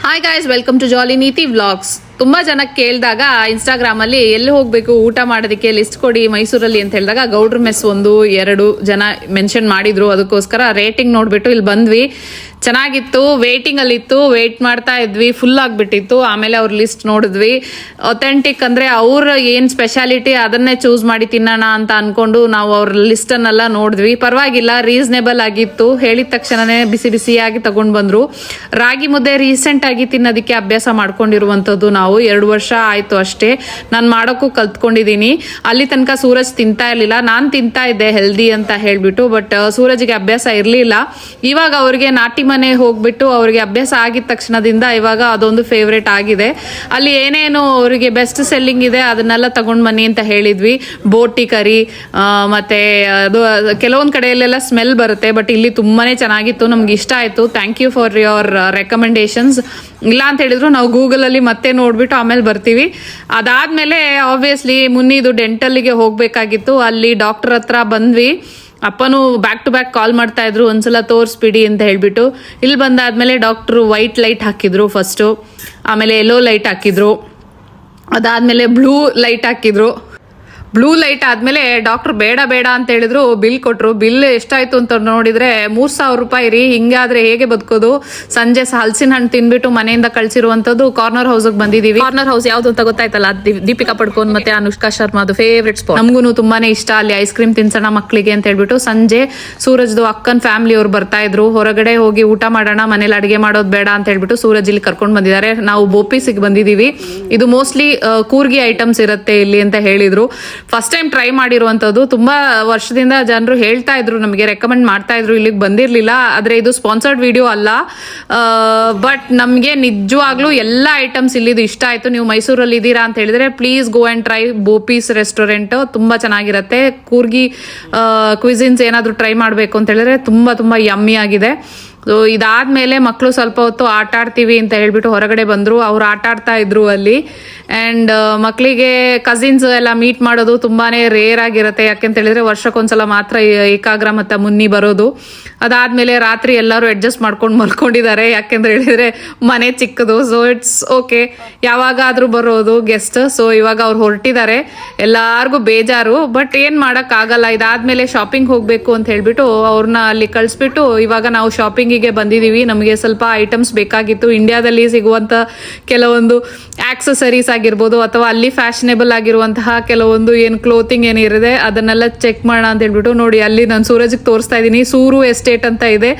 Hi guys, welcome to ಜಾಲಿ ನೀತಿ vlogs. ತುಂಬಾ ಜನ ಕೇಳಿದಾಗ ಇನ್ಸ್ಟಾಗ್ರಾಮಲ್ಲಿ ಎಲ್ಲಿ ಹೋಗಬೇಕು ಊಟ ಮಾಡೋದಕ್ಕೆ ಲಿಸ್ಟ್ ಕೊಡಿ ಮೈಸೂರಲ್ಲಿ ಅಂತ ಹೇಳಿದಾಗ ಗೌಡ್ರ ಮೆಸ್ 1-2 ಜನ ಮೆನ್ಷನ್ ಮಾಡಿದ್ರು. ಅದಕ್ಕೋಸ್ಕರ ರೇಟಿಂಗ್ ನೋಡ್ಬಿಟ್ಟು ಇಲ್ಲಿ ಬಂದ್ವಿ. ಚೆನ್ನಾಗಿತ್ತು, ವೇಟಿಂಗ್ ಅಲ್ಲಿ ಇತ್ತು, ವೇಟ್ ಮಾಡ್ತಾ ಇದ್ವಿ, ಫುಲ್ ಆಗಿಬಿಟ್ಟಿತ್ತು. ಆಮೇಲೆ ಅವ್ರ ಲಿಸ್ಟ್ ನೋಡಿದ್ವಿ. ಅಥೆಂಟಿಕ್ ಅಂದ್ರೆ ಅವ್ರ ಏನ್ ಸ್ಪೆಷಾಲಿಟಿ ಅದನ್ನೇ ಚೂಸ್ ಮಾಡಿ ತಿನ್ನೋಣ ಅಂತ ಅನ್ಕೊಂಡು ನಾವು ಅವ್ರ ಲಿಸ್ಟ್ ಅನ್ನೆಲ್ಲ ನೋಡಿದ್ವಿ. ಪರವಾಗಿಲ್ಲ, ರೀಸನೇಬಲ್ ಆಗಿತ್ತು. ಹೇಳಿದ ತಕ್ಷಣನೇ ಬಿಸಿ ಬಿಸಿಯಾಗಿ ತಗೊಂಡ್ ಬಂದ್ರು. ರಾಗಿ ಮುದ್ದೆ ರೀಸೆಂಟ್ ಆಗಿ ತಿನ್ನೋದಕ್ಕೆ ಅಭ್ಯಾಸ ಮಾಡ್ಕೊಂಡಿರುವಂತದ್ದು. ನಾವು 2 ವರ್ಷ ಆಯ್ತು ಅಷ್ಟೇ. ನಾನು ಮಾಡೋಕ್ಕೂ ಕಲ್ತ್ಕೊಂಡಿದೀನಿ. ಅಲ್ಲಿ ತನಕ ಸೂರಜ್ ತಿಂತಾ ಇರ್ಲಿಲ್ಲ, ನಾನ್ ತಿಂತಾ ಇದ್ದೆ ಹೆಲ್ದಿ ಅಂತ ಹೇಳ್ಬಿಟ್ಟು. ಬಟ್ ಸೂರಜ್ಗೆ ಅಭ್ಯಾಸ ಇರ್ಲಿಲ್ಲ. ಇವಾಗ ಅವ್ರಿಗೆ ನಾಟಿ ಮನೆ ಹೋಗ್ಬಿಟ್ಟು ಅವ್ರಿಗೆ ಅಭ್ಯಾಸ ಆಗಿದ ತಕ್ಷಣದಿಂದ ಇವಾಗ ಅದೊಂದು ಫೇವ್ರೇಟ್ ಆಗಿದೆ. ಅಲ್ಲಿ ಏನೇನು ಅವರಿಗೆ ಬೆಸ್ಟ್ ಸೆಲ್ಲಿಂಗ್ ಇದೆ ಅದನ್ನೆಲ್ಲ ತಗೊಂಡ್ ಬನ್ನಿ ಅಂತ ಹೇಳಿದ್ವಿ. ಬೋಟಿ ಕರಿ ಮತ್ತೆ ಅದು ಕೆಲವೊಂದ್ ಕಡೆಯಲ್ಲೆಲ್ಲ ಸ್ಮೆಲ್ ಬರುತ್ತೆ, ಬಟ್ ಇಲ್ಲಿ ತುಂಬಾನೇ ಚೆನ್ನಾಗಿತ್ತು, ನಮ್ಗೆ ಇಷ್ಟ ಆಯ್ತು. Thank you for your recommendations. ಇಲ್ಲ ಅಂತ ಹೇಳಿದ್ರು ನಾವು ಗೂಗಲ್ ಅಲ್ಲಿ ಮತ್ತೆ ನೋಡ್ಬಿಟ್ಟು ಆಮೇಲೆ ಬರ್ತೀವಿ. ಅದಾದ್ಮೇಲೆ ಆಬ್ವಿಯಸ್ಲಿ ಮುನ್ನಿದು ಡೆಂಟಲ್ಗೆ ಹೋಗ್ಬೇಕಾಗಿತ್ತು. ಅಲ್ಲಿ ಡಾಕ್ಟರ್ ಹತ್ರ ಬಂದ್ವಿ. ಅಪ್ಪನು ಬ್ಯಾಕ್ ಟು ಬ್ಯಾಕ್ ಕಾಲ್ ಮಾಡ್ತಾ ಇದ್ರು, ಒಂದ್ಸಲ ತೋರಿಸ್ಬಿಡಿ ಅಂತ ಹೇಳ್ಬಿಟ್ಟು. ಇಲ್ಲಿ ಬಂದಾದ್ಮೇಲೆ ಡಾಕ್ಟ್ರು ವೈಟ್ ಲೈಟ್ ಹಾಕಿದ್ರು ಫಸ್ಟು, ಆಮೇಲೆ ಯೆಲ್ಲೋ ಲೈಟ್ ಹಾಕಿದ್ರು, ಅದಾದ್ಮೇಲೆ ಬ್ಲೂ ಲೈಟ್ ಹಾಕಿದ್ರು. ಬ್ಲೂ ಲೈಟ್ ಆದ್ಮೇಲೆ ಡಾಕ್ಟರ್ ಬೇಡ ಬೇಡ ಅಂತ ಹೇಳಿದ್ರು. ಬಿಲ್ ಕೊಟ್ರು. ಬಿಲ್ ಎಷ್ಟಾಯ್ತು ಅಂತ ನೋಡಿದ್ರೆ 3,000 ರೂಪಾಯಿ ರೀ. ಹಿಂಗಾದ್ರೆ ಹೇಗೆ ಬದುಕೋದು? ಸಂಜೆ ಹಲಸಿನ ಹಣ್ಣು ತಿನ್ಬಿಟ್ಟು ಮನೆಯಿಂದ ಕಳ್ಸಿರುವಂತದ್ದು. ಕಾರ್ನರ್ ಹೌಸ್ ಬಂದಿದೀವಿ. ಕಾರ್ನರ್ ಹೌಸ್ ಯಾವ್ದು ಅಂತ ಗೊತ್ತಾಯ್ತಲ್ಲ, ದೀಪಿಕಾ ಪಡ್ಕೋನ್ ಮತ್ತೆ ಅನುಷ್ಕಾ ಶರ್ಮಾದು ಫೇವ್ರೆಟ್ ಸ್ಪಾಟ್. ನಮಗೂ ತುಂಬಾನೇ ಇಷ್ಟ. ಅಲ್ಲಿ ಐಸ್ ಕ್ರೀಮ್ ತಿನ್ಸೋಣ ಮಕ್ಕಳಿಗೆ ಅಂತ ಹೇಳ್ಬಿಟ್ಟು ಸಂಜೆ ಸೂರಜ್ದು ಅಕ್ಕನ್ ಫ್ಯಾಮಿಲಿ ಅವ್ರು ಬರ್ತಾ ಇದ್ರು. ಹೊರಗಡೆ ಹೋಗಿ ಊಟ ಮಾಡೋಣ, ಮನೇಲಿ ಅಡಿಗೆ ಮಾಡೋದು ಬೇಡ ಅಂತ ಹೇಳ್ಬಿಟ್ಟು ಸೂರಜ್ ಇಲ್ಲಿ ಕರ್ಕೊಂಡು ಬಂದಿದ್ದಾರೆ. ನಾವು ಬೋಪೀಸಿಗೆ ಬಂದಿದೀವಿ. ಇದು ಮೋಸ್ಟ್ಲಿ ಕೂರ್ಗಿ ಐಟಮ್ಸ್ ಇರುತ್ತೆ ಇಲ್ಲಿ ಅಂತ ಹೇಳಿದ್ರು. ಫಸ್ಟ್ ಟೈಮ್ ಟ್ರೈ ಮಾಡಿರುವಂತದ್ದು. ತುಂಬಾ ವರ್ಷದಿಂದ ಜನರು ಹೇಳ್ತಾ ಇದ್ರು, ನಮಗೆ ರೆಕಮೆಂಡ್ ಮಾಡ್ತಾ ಇದ್ರು. ಇಲ್ಲಿಗೆ ಬಂದಿರ್ಲಿಲ್ಲ, ಆದ್ರೆ ಇದು ಸ್ಪಾನ್ಸರ್ಡ್ ವಿಡಿಯೋ ಅಲ್ಲ. ಬಟ್ ನಮ್ಗೆ ನಿಜವಾಗ್ಲೂ ಎಲ್ಲ ಐಟಮ್ಸ್ ಇಲ್ಲಿದು ಇಷ್ಟ ಆಯ್ತು. ನೀವು ಮೈಸೂರಲ್ಲಿ ಇದ್ದೀರಾ ಅಂತ ಹೇಳಿದ್ರೆ please go and try Bopy's restaurant. ತುಂಬಾ ಚೆನ್ನಾಗಿರುತ್ತೆ. ಕೂರ್ಗಿ ಕ್ವಿಸಿನ್ಸ್ ಏನಾದ್ರು ಟ್ರೈ ಮಾಡ್ಬೇಕು ಅಂತ ಹೇಳಿದ್ರೆ ತುಂಬಾ ತುಂಬಾ ಯಮ್ಮಿ ಆಗಿದೆ. ಸೊ ಇದಾದ್ಮೇಲೆ ಮಕ್ಕಳು ಸ್ವಲ್ಪ ಹೊತ್ತು ಆಟ ಆಡ್ತೀವಿ ಅಂತ ಹೇಳ್ಬಿಟ್ಟು ಹೊರಗಡೆ ಬಂದ್ರು. ಅವ್ರು ಆಟ ಆಡ್ತಾ ಇದ್ರು ಅಲ್ಲಿ. ಅಂಡ್ ಮಕ್ಕಳಿಗೆ ಕಸಿನ್ಸ್ ಎಲ್ಲ ಮೀಟ್ ಮಾಡೋದು ತುಂಬಾನೇ ರೇರ್ ಆಗಿರುತ್ತೆ. ಯಾಕೆಂತ ಹೇಳಿದ್ರೆ ವರ್ಷಕ್ಕೊಂದ್ಸಲ ಮಾತ್ರ ಏಕಾಗ್ರ ಮತ್ತೆ ಮುನ್ನಿ ಬರೋದು. ಅದಾದ್ಮೇಲೆ ರಾತ್ರಿ ಎಲ್ಲರೂ ಅಡ್ಜಸ್ಟ್ ಮಾಡ್ಕೊಂಡು ಮಲ್ಕೊಂಡಿದ್ದಾರೆ. ಯಾಕೆಂದ್ರೆ ಹೇಳಿದ್ರೆ ಮನೆ ಚಿಕ್ಕದು. ಸೊ ಇಟ್ಸ್ ಓಕೆ, ಯಾವಾಗಾದ್ರೂ ಬರೋದು ಗೆಸ್ಟ್. ಸೊ ಇವಾಗ ಅವ್ರು ಹೊರಟಿದ್ದಾರೆ, ಎಲ್ಲಾರ್ಗು ಬೇಜಾರು. ಬಟ್ ಏನ್ ಮಾಡಕ್ ಆಗಲ್ಲ. ಇದಾದ್ಮೇಲೆ ಶಾಪಿಂಗ್ ಹೋಗ್ಬೇಕು ಅಂತ ಹೇಳ್ಬಿಟ್ಟು ಅವ್ರನ್ನ ಅಲ್ಲಿ ಕಳ್ಸ್ಬಿಟ್ಟು ಇವಾಗ ನಾವು ಶಾಪಿಂಗ್ ಬಂದಿದೀವಿ. ನಮಗೆ ಸ್ವಲ್ಪ ಐಟಮ್ಸ್ ಬೇಕಾಗಿತ್ತು. ಇಂಡಿಯಾದಲ್ಲಿ ಸಿಗುವಂತ ಕೆಲವೊಂದು ಆಕ್ಸೆಸರೀಸ್ ಆಗಿರ್ಬೋದು, ಅಥವಾ ಅಲ್ಲಿ ಫ್ಯಾಷನೇಬಲ್ ಆಗಿರುವಂತಹ ಕೆಲವೊಂದು ಏನ್ ಕ್ಲೋತಿಂಗ್ ಏನಿದೆ ಅದನ್ನೆಲ್ಲ ಚೆಕ್ ಮಾಡೋಣ ಅಂತ ಹೇಳ್ಬಿಟ್ಟು. ನೋಡಿ ಅಲ್ಲಿ ನಾನು ಸೂರಜ್ಗೆ ತೋರಿಸ್ತಾ ಇದ್ದೀನಿ. ಸೂರು ಎಸ್ಟೇಟ್ ಅಂತ ಇದೆ.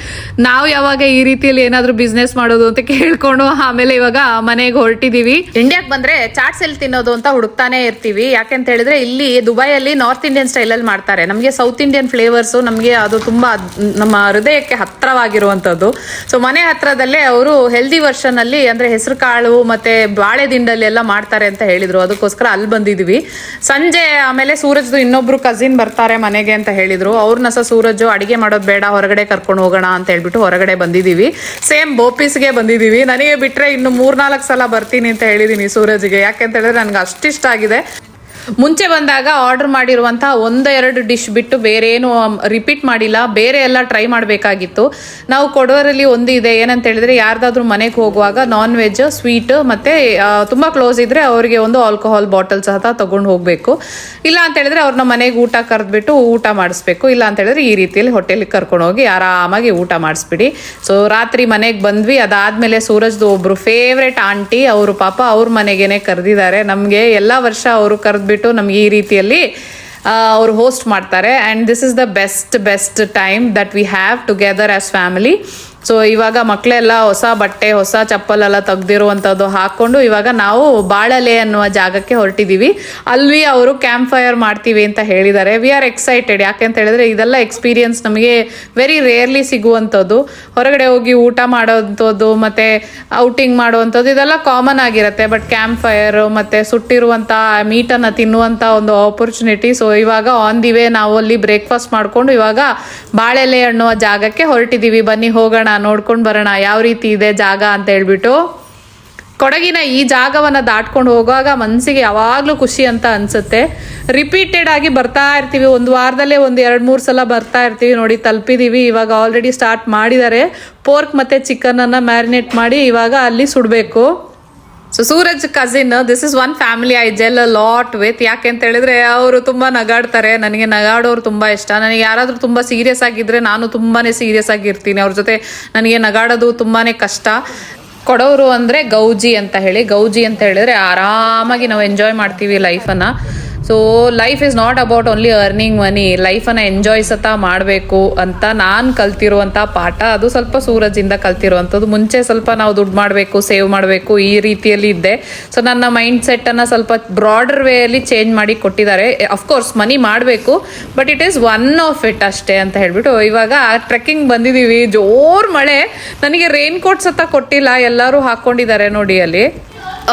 ನಾವು ಯಾವಾಗ ಈ ರೀತಿಯಲ್ಲಿ ಏನಾದ್ರು ಬಿಸ್ನೆಸ್ ಮಾಡೋದು ಅಂತ ಕೇಳ್ಕೊಂಡು ಆಮೇಲೆ ಇವಾಗ ಮನೆಗೆ ಹೊರಟಿದೀವಿ. ಇಂಡಿಯಾಕ್ ಬಂದ್ರೆ ಚಾಟ್ಸ್ ಎಲ್ಲಿ ತಿನ್ನೋದು ಅಂತ ಹುಡುಕ್ತಾನೆ ಇರ್ತೀವಿ. ಯಾಕೆಂತ ಹೇಳಿದ್ರೆ ಇಲ್ಲಿ ದುಬೈಯಲ್ಲಿ ನಾರ್ತ್ ಇಂಡಿಯನ್ ಸ್ಟೈಲ್ ಅಲ್ಲಿ ಮಾಡ್ತಾರೆ. ನಮಗೆ ಸೌತ್ ಇಂಡಿಯನ್ ಫ್ಲೇವರ್ಸ್ ನಮಗೆ ಅದು ತುಂಬಾ ನಮ್ಮ ಹೃದಯಕ್ಕೆ ಹತ್ರವಾಗಿರುವಂತ. ಸೊ ಮನೆ ಹತ್ರದಲ್ಲೇ ಅವರು ಹೆಲ್ದಿ ವರ್ಷನ್ ಅಲ್ಲಿ ಅಂದ್ರೆ ಹೆಸರು ಕಾಳು ಮತ್ತೆ ಬಾಳೆ ದಿಂಡಲ್ಲಿ ಎಲ್ಲ ಮಾಡ್ತಾರೆ ಅಂತ ಹೇಳಿದ್ರು. ಅದಕ್ಕೋಸ್ಕರ ಅಲ್ಲಿ ಬಂದಿದ್ವಿ. ಸಂಜೆ ಆಮೇಲೆ ಸೂರಜ್ದು ಇನ್ನೊಬ್ರು ಕಸಿನ್ ಬರ್ತಾರೆ ಮನೆಗೆ ಅಂತ ಹೇಳಿದ್ರು. ಅವ್ರನ್ನ ಸಹ ಸೂರಜ್ ಅಡಿಗೆ ಮಾಡೋದು ಬೇಡ, ಹೊರಗಡೆ ಕರ್ಕೊಂಡು ಹೋಗೋಣ ಅಂತ ಹೇಳ್ಬಿಟ್ಟು ಹೊರಗಡೆ ಬಂದಿದೀವಿ. ಸೇಮ್ ಬೋಪೀಸ್ಗೆ ಬಂದಿದೀವಿ. ನನಗೆ ಬಿಟ್ರೆ ಇನ್ನು 3-4 ಸಲ ಬರ್ತೀನಿ ಅಂತ ಹೇಳಿದೀನಿ ಸೂರಜ್ಗೆ. ಯಾಕೆಂತ ಹೇಳಿದ್ರೆ ನನ್ಗೆ ಅಷ್ಟಿಷ್ಟ ಆಗಿದೆ. ಮುಂಚೆ ಬಂದಾಗ ಆರ್ಡರ್ ಮಾಡಿರುವಂತಹ 1-2 ಡಿಶ್ ಬಿಟ್ಟು ಬೇರೆ ಏನು ರಿಪೀಟ್ ಮಾಡಿಲ್ಲ. ಬೇರೆ ಎಲ್ಲ ಟ್ರೈ ಮಾಡಬೇಕಾಗಿತ್ತು. ನಾವು ಕೊಡೋರಲ್ಲಿ ಒಂದು ಇದೆ, ಏನಂತ ಹೇಳಿದ್ರೆ ಯಾರ್ದಾದ್ರೂ ಮನೆಗೆ ಹೋಗುವಾಗ ನಾನ್ ವೆಜ್, ಸ್ವೀಟ್ ಮತ್ತೆ ತುಂಬಾ ಕ್ಲೋಸ್ ಇದ್ರೆ ಅವರಿಗೆ ಒಂದು ಆಲ್ಕೋಹಾಲ್ ಬಾಟಲ್ ಸಹ ತಗೊಂಡು ಹೋಗ್ಬೇಕು. ಇಲ್ಲ ಅಂತ ಹೇಳಿದ್ರೆ ಅವ್ರನ್ನ ಮನೆಗೆ ಊಟ ಕರೆದ್ಬಿಟ್ಟು ಊಟ ಮಾಡಿಸ್ಬೇಕು. ಇಲ್ಲ ಅಂತ ಹೇಳಿದ್ರೆ ಈ ರೀತಿಯಲ್ಲಿ ಹೋಟೆಲ್ಗೆ ಕರ್ಕೊಂಡು ಹೋಗಿ ಆರಾಮಾಗಿ ಊಟ ಮಾಡಿಸ್ಬಿಡಿ. ಸೊ ರಾತ್ರಿ ಮನೆಗೆ ಬಂದ್ವಿ. ಅದಾದ್ಮೇಲೆ ಸೂರಜ್ದು ಒಬ್ರು ಫೇವ್ರೆಟ್ ಆಂಟಿ, ಅವರು ಪಾಪ ಅವ್ರ ಮನೆಗೇನೆ ಕರೆದಿದ್ದಾರೆ. ನಮ್ಗೆ ಎಲ್ಲಾ ವರ್ಷ ಅವರು ಕರೆದ್ಬಿಟ್ಟು ನಮ್ಗೆ ಈ ರೀತಿಯಲ್ಲಿ ಅವರು ಹೋಸ್ಟ್ ಮಾಡ್ತಾರೆ. And this is the best time that we have together as family. So ಇವಾಗ ಮಕ್ಕಳೆಲ್ಲ ಹೊಸ ಬಟ್ಟೆ, ಹೊಸ ಚಪ್ಪಲೆಲ್ಲ ತೆಗ್ದಿರುವಂಥದ್ದು ಹಾಕೊಂಡು ಇವಾಗ ನಾವು ಬಾಳಲೆ ಅನ್ನುವ ಜಾಗಕ್ಕೆ ಹೊರಟಿದ್ದೀವಿ. ಅಲ್ಲಿ ಅವರು ಕ್ಯಾಂಪ್ ಫೈರ್ ಮಾಡ್ತೀವಿ ಅಂತ ಹೇಳಿದ್ದಾರೆ. We are excited. ಯಾಕೆಂತ ಹೇಳಿದ್ರೆ ಇದೆಲ್ಲ ಎಕ್ಸ್ಪೀರಿಯನ್ಸ್ ನಮಗೆ ವೆರಿ ರೇರ್ಲಿ ಸಿಗುವಂಥದ್ದು. ಹೊರಗಡೆ ಹೋಗಿ ಊಟ ಮಾಡೋವಂಥದ್ದು ಮತ್ತೆ ಔಟಿಂಗ್ ಮಾಡುವಂಥದ್ದು ಇದೆಲ್ಲ ಕಾಮನ್ ಆಗಿರುತ್ತೆ. ಬಟ್ ಕ್ಯಾಂಪ್ ಫೈರ್ ಮತ್ತೆ ಸುಟ್ಟಿರುವಂಥ ಮೀಟನ್ನು ತಿನ್ನುವಂಥ ಒಂದು ಆಪರ್ಚುನಿಟಿ. ಸೊ ಇವಾಗ ಆನ್ ದಿ ವೇ ನಾವು ಅಲ್ಲಿ ಬ್ರೇಕ್ಫಾಸ್ಟ್ ಮಾಡಿಕೊಂಡು ಇವಾಗ ಬಾಳೆಲೆ ಅನ್ನುವ ಜಾಗಕ್ಕೆ ಹೊರಟಿದ್ದೀವಿ. ಬನ್ನಿ ಹೋಗೋಣ, ನೋಡ್ಕೊಂಡು ಬರೋಣ ಯಾವ ರೀತಿ ಇದೆ ಜಾಗ ಅಂತ ಹೇಳ್ಬಿಟ್ಟು. ಕೊಡಗಿನ ಈ ಜಾಗವನ್ನ ದಾಟ್ಕೊಂಡು ಹೋಗುವಾಗ ಮನಸ್ಸಿಗೆ ಯಾವಾಗ್ಲೂ ಖುಷಿ ಅಂತ ಅನ್ಸುತ್ತೆ. ರಿಪೀಟೆಡ್ ಆಗಿ ಬರ್ತಾ ಇರ್ತೀವಿ, ಒಂದು ವಾರದಲ್ಲೇ ಒಂದು 2-3 ಸಲ ಬರ್ತಾ ಇರ್ತೀವಿ. ನೋಡಿ ತಲುಪಿದೀವಿ, ಇವಾಗ ಆಲ್ರೆಡಿ ಸ್ಟಾರ್ಟ್ ಮಾಡಿದ್ದಾರೆ. ಪೋರ್ಕ್ ಮತ್ತೆ ಚಿಕನ್ ಅನ್ನ ಮ್ಯಾರಿನೇಟ್ ಮಾಡಿ ಇವಾಗ ಅಲ್ಲಿ ಸುಡಬೇಕು. So Suraj cousin, this is one family I gel a lot with. ಯಾಕೆ ಅಂತ ಹೇಳಿದ್ರೆ ಅವರು ತುಂಬಾ ನಗಾಡ್ತಾರೆ. ನನಗೆ ನಗಾಡೋರು ತುಂಬಾ ಇಷ್ಟ. ನನಗೆ ಯಾರಾದ್ರೂ ತುಂಬಾ ಸೀರಿಯಸ್ ಆಗಿದ್ರೆ ನಾನು ತುಂಬಾನೇ ಸೀರಿಯಸ್ ಆಗಿರ್ತೀನಿ. ಅವ್ರ ಜೊತೆ ನನಗೆ ನಗಾಡೋದು ತುಂಬಾನೇ ಕಷ್ಟ. ಕೊಡೋರು ಅಂದ್ರೆ ಗೌಜಿ ಅಂತ ಹೇಳಿದ್ರೆ ಆರಾಮಾಗಿ ನಾವು ಎಂಜಾಯ್ ಮಾಡ್ತೀವಿ ಲೈಫನ್ನ. So life is not about only earning money. ಲೈಫನ್ನು ಎಂಜಾಯ್ ಸತ ಮಾಡಬೇಕು ಅಂತ ನಾನು ಕಲ್ತಿರುವಂಥ ಪಾಠ. ಅದು ಸ್ವಲ್ಪ ಸೂರಜಿಂದ ಕಲ್ತಿರುವಂಥದ್ದು. ಮುಂಚೆ ಸ್ವಲ್ಪ ನಾವು ದುಡ್ಡು ಮಾಡಬೇಕು, ಸೇವ್ ಮಾಡಬೇಕು, ಈ ರೀತಿಯಲ್ಲಿ ಇದ್ದೆ. ಸೊ ನನ್ನ ಮೈಂಡ್ ಸೆಟ್ಟನ್ನು ಸ್ವಲ್ಪ ಬ್ರಾಡರ್ ವೇಯಲ್ಲಿ ಚೇಂಜ್ ಮಾಡಿ ಕೊಟ್ಟಿದ್ದಾರೆ. ಅಫ್ಕೋರ್ಸ್ ಮನಿ ಮಾಡಬೇಕು, but it is one of it ಅಷ್ಟೇ ಅಂತ ಹೇಳ್ಬಿಟ್ಟು ಇವಾಗ ಟ್ರೆಕ್ಕಿಂಗ್ ಬಂದಿದ್ದೀವಿ. ಜೋರು ಮಳೆ, ನನಗೆ ರೈನ್ ಕೋಟ್ ಸತ ಕೊಟ್ಟಿಲ್ಲ, ಎಲ್ಲರೂ ಹಾಕ್ಕೊಂಡಿದ್ದಾರೆ ನೋಡಿ ಅಲ್ಲಿ.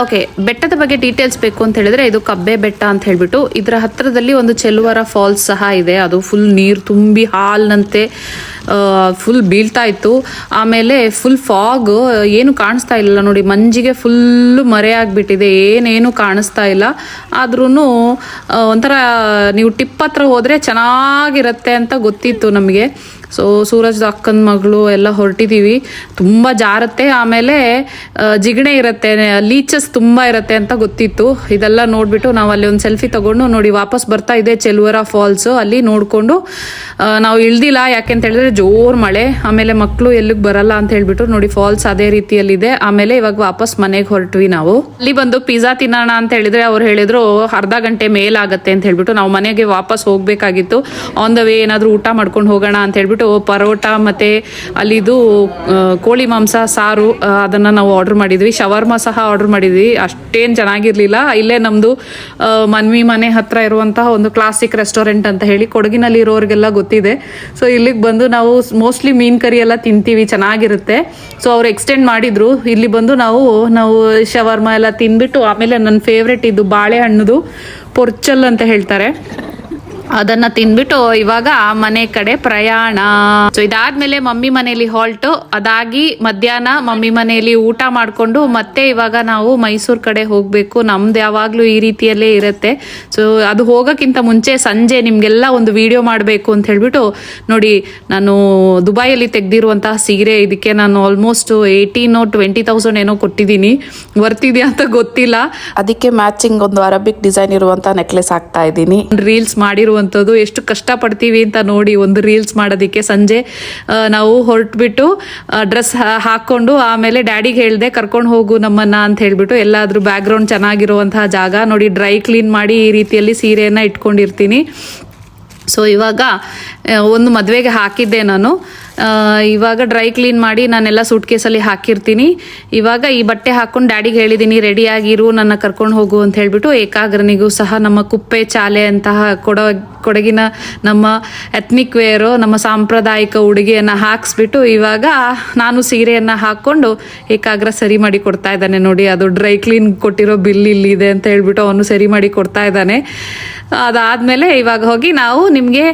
ಓಕೆ, ಬೆಟ್ಟದ ಬಗ್ಗೆ ಡೀಟೇಲ್ಸ್ ಬೇಕು ಅಂತ ಹೇಳಿದ್ರೆ ಇದು ಕಬ್ಬೆ ಬೆಟ್ಟ ಅಂತ ಹೇಳ್ಬಿಟ್ಟು, ಇದರ ಹತ್ರದಲ್ಲಿ ಒಂದು ಚೆಲುವರ ಫಾಲ್ಸ್ ಸಹ ಇದೆ. ಅದು ಫುಲ್ ನೀರು ತುಂಬಿ ಹಾಲ್ನಂತೆ ಫುಲ್ ಬೀಳ್ತಾ ಇತ್ತು. ಆಮೇಲೆ ಫುಲ್ ಫಾಗ್, ಏನು ಕಾಣಿಸ್ತಾ ಇಲ್ಲ ನೋಡಿ, ಮಂಜಿಗೆ ಫುಲ್ಲು ಮರೆಯಾಗ್ಬಿಟ್ಟಿದೆ, ಏನೇನು ಕಾಣಿಸ್ತಾ ಇಲ್ಲ. ಆದ್ರೂ ಒಂಥರ ನೀವು ಟಿಪ್ ಹತ್ರ ಹೋದರೆ ಚೆನ್ನಾಗಿರತ್ತೆ ಅಂತ ಗೊತ್ತಿತ್ತು ನಮಗೆ. ಸೊ ಸೂರಜ್ ಅಕ್ಕನ ಮಗಳು ಎಲ್ಲ ಹೊರಟಿದ್ದೀವಿ. ತುಂಬ ಜಾರತ್ತೆ, ಆಮೇಲೆ ಜಿಗಣೆ ಇರುತ್ತೆ, ಲೀಚಸ್ ತುಂಬ ಇರುತ್ತೆ ಅಂತ ಗೊತ್ತಿತ್ತು. ಇದೆಲ್ಲ ನೋಡಿಬಿಟ್ಟು ನಾವು ಅಲ್ಲಿ ಒಂದು ಸೆಲ್ಫಿ ತಗೊಂಡು ನೋಡಿ ವಾಪಸ್ ಬರ್ತಾ ಇದೆ ಚೆಲುವರ ಫಾಲ್ಸ್. ಅಲ್ಲಿ ನೋಡಿಕೊಂಡು ನಾವು ಇಳ್ದಿಲ್ಲ, ಯಾಕೆಂತ ಹೇಳಿದ್ರೆ ಜೋರು ಮಳೆ, ಆಮೇಲೆ ಮಕ್ಕಳು ಎಲ್ಲಿಗೆ ಬರಲ್ಲ ಅಂತ ಹೇಳ್ಬಿಟ್ಟು ನೋಡಿ ಫಾಲ್ಸ್ ಅದೇ ರೀತಿಯಲ್ಲಿದೆ. ಆಮೇಲೆ ಇವಾಗ ವಾಪಸ್ ಮನೆಗೆ ಹೊರಟ್ವಿ ನಾವು. ಅಲ್ಲಿ ಬಂದು ಪಿಜ್ಜಾ ತಿನ್ನೋಣ ಅಂತ ಹೇಳಿದ್ರೆ ಅವ್ರು ಹೇಳಿದ್ರು ಅರ್ಧ ಗಂಟೆ ಮೇಲಾಗತ್ತೆ ಅಂತ ಹೇಳ್ಬಿಟ್ಟು. ನಾವು ಮನೆಗೆ ವಾಪಸ್ ಹೋಗ್ಬೇಕಾಗಿತ್ತು. ಆನ್ ದ ವೇ ಏನಾದರೂ ಊಟ ಮಾಡ್ಕೊಂಡು ಹೋಗೋಣ ಅಂತ ಹೇಳ್ಬಿಟ್ಟು ಪರೋಟ ಮತ್ತೆ ಅಲ್ಲಿದು ಕೋಳಿ ಮಾಂಸ ಸಾರು ಅದನ್ನ ನಾವು ಆರ್ಡರ್ ಮಾಡಿದ್ವಿ. ಶವರ್ಮ ಸಹ ಆರ್ಡರ್ ಮಾಡಿದ್ವಿ. ಅಷ್ಟೇನು ಚೆನ್ನಾಗಿರ್ಲಿಲ್ಲ. ಇಲ್ಲೇ ನಮ್ದು ಮನ್ವಿ ಮನೆ ಹತ್ರ ಇರುವಂತಹ ಒಂದು ಕ್ಲಾಸಿಕ್ ರೆಸ್ಟೋರೆಂಟ್ ಅಂತ ಹೇಳಿ ಕೊಡಗಿನಲ್ಲಿ ಇರೋರಿಗೆಲ್ಲ ಗೊತ್ತಿದೆ. ಸೊ ಇಲ್ಲಿಗೆ ಬಂದು ನಾವು ಮೋಸ್ಟ್ಲಿ ಮೀನ್ ಕರಿ ಎಲ್ಲ ತಿಂತೀವಿ, ಚೆನ್ನಾಗಿರುತ್ತೆ. ಸೊ ಅವ್ರು ಎಕ್ಸ್ಟೆಂಡ್ ಮಾಡಿದ್ರು. ಇಲ್ಲಿ ಬಂದು ನಾವು ಶವರ್ಮ ಎಲ್ಲ ತಿಂದ್ಬಿಟ್ಟು ಆಮೇಲೆ ನನ್ನ ಫೇವ್ರೆಟ್ ಇದು ಬಾಳೆಹಣ್ಣುದು ಪೊರ್ಚಲ್ ಅಂತ ಹೇಳ್ತಾರೆ, ಅದನ್ನ ತಿಂದ್ಬಿಟ್ಟು ಇವಾಗ ಮನೆ ಕಡೆ ಪ್ರಯಾಣ. ಸೊ ಇದಾದ್ಮೇಲೆ ಮಮ್ಮಿ ಮನೆಯಲ್ಲಿ ಹಾಲ್ಟ್, ಅದಾಗಿ ಮಧ್ಯಾಹ್ನ ಮಮ್ಮಿ ಮನೆಯಲ್ಲಿ ಊಟ ಮಾಡ್ಕೊಂಡು ಮತ್ತೆ ಇವಾಗ ನಾವು ಮೈಸೂರು ಕಡೆ ಹೋಗ್ಬೇಕು. ನಮ್ದು ಯಾವಾಗ್ಲೂ ಈ ರೀತಿಯಲ್ಲೇ ಇರುತ್ತೆ. ಸೊ ಅದು ಹೋಗೋಕ್ಕಿಂತ ಮುಂಚೆ ಸಂಜೆ ನಿಮ್ಗೆಲ್ಲ ಒಂದು ವಿಡಿಯೋ ಮಾಡಬೇಕು ಅಂತ ಹೇಳ್ಬಿಟ್ಟು ನೋಡಿ, ನಾನು ದುಬೈಯಲ್ಲಿ ತೆಗ್ದಿರುವಂತಹ ಸೀರೆ, ಇದಕ್ಕೆ ನಾನು ಆಲ್ಮೋಸ್ಟ್ 18,000-20,000 ಏನೋ ಕೊಟ್ಟಿದ್ದೀನಿ. ವರ್ತಿದ್ಯಾ ಅಂತ ಗೊತ್ತಿಲ್ಲ. ಅದಕ್ಕೆ ಮ್ಯಾಚಿಂಗ್ ಒಂದು ಅರಬಿಕ್ ಡಿಸೈನ್ ಇರುವಂತಹ ನೆಕ್ಲೆಸ್ ಹಾಕ್ತಾ ಇದ್ದೀನಿ. ರೀಲ್ಸ್ ಮಾಡಿರುವಂಥದ್ದು ಎಷ್ಟು ಕಷ್ಟಪಡ್ತೀವಿ ಅಂತ ನೋಡಿ, ಒಂದು ರೀಲ್ಸ್ ಮಾಡೋದಕ್ಕೆ. ಸಂಜೆ ನಾವು ಹೊರಟ್ಬಿಟ್ಟು ಡ್ರೆಸ್ ಹಾಕೊಂಡು ಆಮೇಲೆ ಡ್ಯಾಡಿಗೆ ಹೇಳಿದೆ ಕರ್ಕೊಂಡು ಹೋಗು ನಮ್ಮನ್ನ ಅಂತ ಹೇಳ್ಬಿಟ್ಟು. ಎಲ್ಲಾದ್ರೂ ಬ್ಯಾಕ್ ಗ್ರೌಂಡ್ ಚೆನ್ನಾಗಿರುವಂತಹ ಜಾಗ ನೋಡಿ, ಡ್ರೈ ಕ್ಲೀನ್ ಮಾಡಿ ಈ ರೀತಿಯಲ್ಲಿ ಸೀರೆಯನ್ನ ಇಟ್ಕೊಂಡಿರ್ತೀನಿ. ಸೊ ಇವಾಗ ಒಂದು ಮದುವೆಗೆ ಹಾಕಿದ್ದೆ ನಾನು, ಇವಾಗ ಡ್ರೈ ಕ್ಲೀನ್ ಮಾಡಿ ನಾನೆಲ್ಲ ಸೂಟ್ ಕೇಸಲ್ಲಿ ಹಾಕಿರ್ತೀನಿ. ಇವಾಗ ಈ ಬಟ್ಟೆ ಹಾಕೊಂಡು ಡ್ಯಾಡಿಗೆ ಹೇಳಿದ್ದೀನಿ ರೆಡಿಯಾಗಿರು, ನನ್ನ ಕರ್ಕೊಂಡು ಹೋಗು ಅಂತ ಹೇಳ್ಬಿಟ್ಟು. ಏಕಾಗ್ರನಿಗೂ ಸಹ ನಮ್ಮ ಕುಪ್ಪೆ ಚಾಲೆ ಅಂತಹ ಕೊಡಗಿನ ನಮ್ಮ ಎತ್ನಿಕ್ ವೇರು, ನಮ್ಮ ಸಾಂಪ್ರದಾಯಿಕ ಉಡುಗೆಯನ್ನು ಹಾಕ್ಸ್ಬಿಟ್ಟು ಇವಾಗ ನಾನು ಸೀರೆಯನ್ನು ಹಾಕ್ಕೊಂಡು ಏಕಾಗ್ರ ಸರಿ ಮಾಡಿ ಕೊಡ್ತಾ ಇದ್ದಾನೆ ನೋಡಿ. ಅದು ಡ್ರೈ ಕ್ಲೀನ್ ಕೊಟ್ಟಿರೋ ಬಿಲ್ ಇಲ್ಲಿದೆ ಅಂತ ಹೇಳ್ಬಿಟ್ಟು ಅವನು ಸರಿ ಮಾಡಿ ಕೊಡ್ತಾ ಇದ್ದಾನೆ. ಅದಾದಮೇಲೆ ಇವಾಗ ಹೋಗಿ ನಾವು ನಿಮಗೆ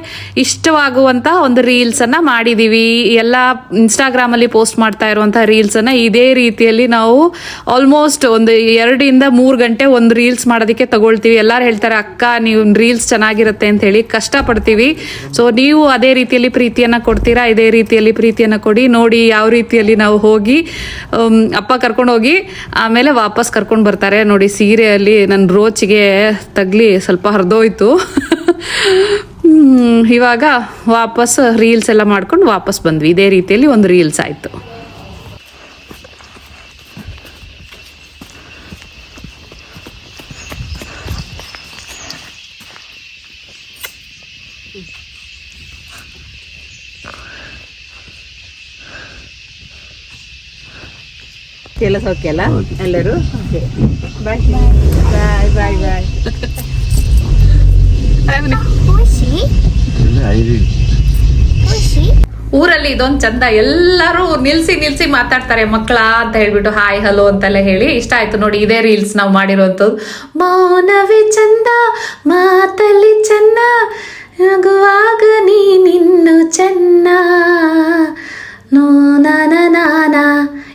ಇಷ್ಟವಾಗುವಂಥ ಒಂದು ರೀಲ್ಸನ್ನು ಮಾಡಿದ್ದೀವಿ. ಎಲ್ಲ ಇನ್ಸ್ಟಾಗ್ರಾಮಲ್ಲಿ ಪೋಸ್ಟ್ ಮಾಡ್ತಾ ಇರುವಂಥ ರೀಲ್ಸನ್ನು ಇದೇ ರೀತಿಯಲ್ಲಿ ನಾವು ಆಲ್ಮೋಸ್ಟ್ ಒಂದು 2-3 ಗಂಟೆ ಒಂದು ರೀಲ್ಸ್ ಮಾಡೋದಕ್ಕೆ ತಗೊಳ್ತೀವಿ. ಎಲ್ಲರೂ ಹೇಳ್ತಾರೆ ಅಕ್ಕ ನೀವು ರೀಲ್ಸ್ ಚೆನ್ನಾಗಿರುತ್ತೆ ಅಂತ ಹೇಳಿ, ಕಷ್ಟಪಡ್ತೀವಿ. ಸೊ ನೀವು ಅದೇ ರೀತಿಯಲ್ಲಿ ಪ್ರೀತಿಯನ್ನು ಕೊಡ್ತೀರಾ, ಇದೇ ರೀತಿಯಲ್ಲಿ ಪ್ರೀತಿಯನ್ನು ಕೊಡಿ. ನೋಡಿ ಯಾವ ರೀತಿಯಲ್ಲಿ ನಾವು ಹೋಗಿ ಅಪ್ಪ ಕರ್ಕೊಂಡು ಹೋಗಿ ಆಮೇಲೆ ವಾಪಸ್ ಕರ್ಕೊಂಡು ಬರ್ತಾರೆ ನೋಡಿ. ಸೀರೆಯಲ್ಲಿ ನನ್ನ ರೋಚಿಗೆ ತಗಲಿ ಸ್ವಲ್ಪ ಹರಿದೋಯ್ತು. ಇವಾಗ ವಾಪಸ್ ರೀಲ್ಸ್ ಎಲ್ಲ ಮಾಡ್ಕೊಂಡು ವಾಪಸ್ ಬಂದ್ವಿ. ಇದೇ ರೀತಿಯಲ್ಲಿ ಒಂದು ರೀಲ್ಸ್ ಆಯಿತು. ಎಲ್ಲ ಸೌಖ್ಯ ಅಲ್ಲ ಎಲ್ಲರೂ? ಬಾಯ್ ಬಾಯ್ ಬಾಯ್ ಬಾಯ್. ಊರಲ್ಲಿ ಇದೊಂದು ಚಂದ, ಎಲ್ಲರೂ ನಿಲ್ಸಿ ಮಾತಾಡ್ತಾರೆ ಮಕ್ಕಳ ಅಂತ ಹೇಳ್ಬಿಟ್ಟು ಹಾಯ್ ಹಲೋ ಅಂತೆಲ್ಲ ಹೇಳಿ. ಇಷ್ಟ ಆಯ್ತು ನೋಡಿ, ಇದೇ ರೀಲ್ಸ್ ನಾವು ಮಾಡಿರುವಂಥದ್ದು. ಮೌನವೇ ಚಂದ ಮಾತಲ್ಲಿ ಚೆನ್ನ, ನಗುವಾಗ ನೀನಿನ್ನು ಚೆನ್ನ, ನೋ ನಾನಾ.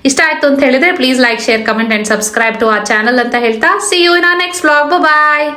ಇಷ್ಟ ಆಯ್ತು ಅಂತ ಹೇಳಿದ್ರೆ please like, share, comment and subscribe to our channel ಅಂತ ಹೇಳ್ತಾ see you in our next vlog. Bye.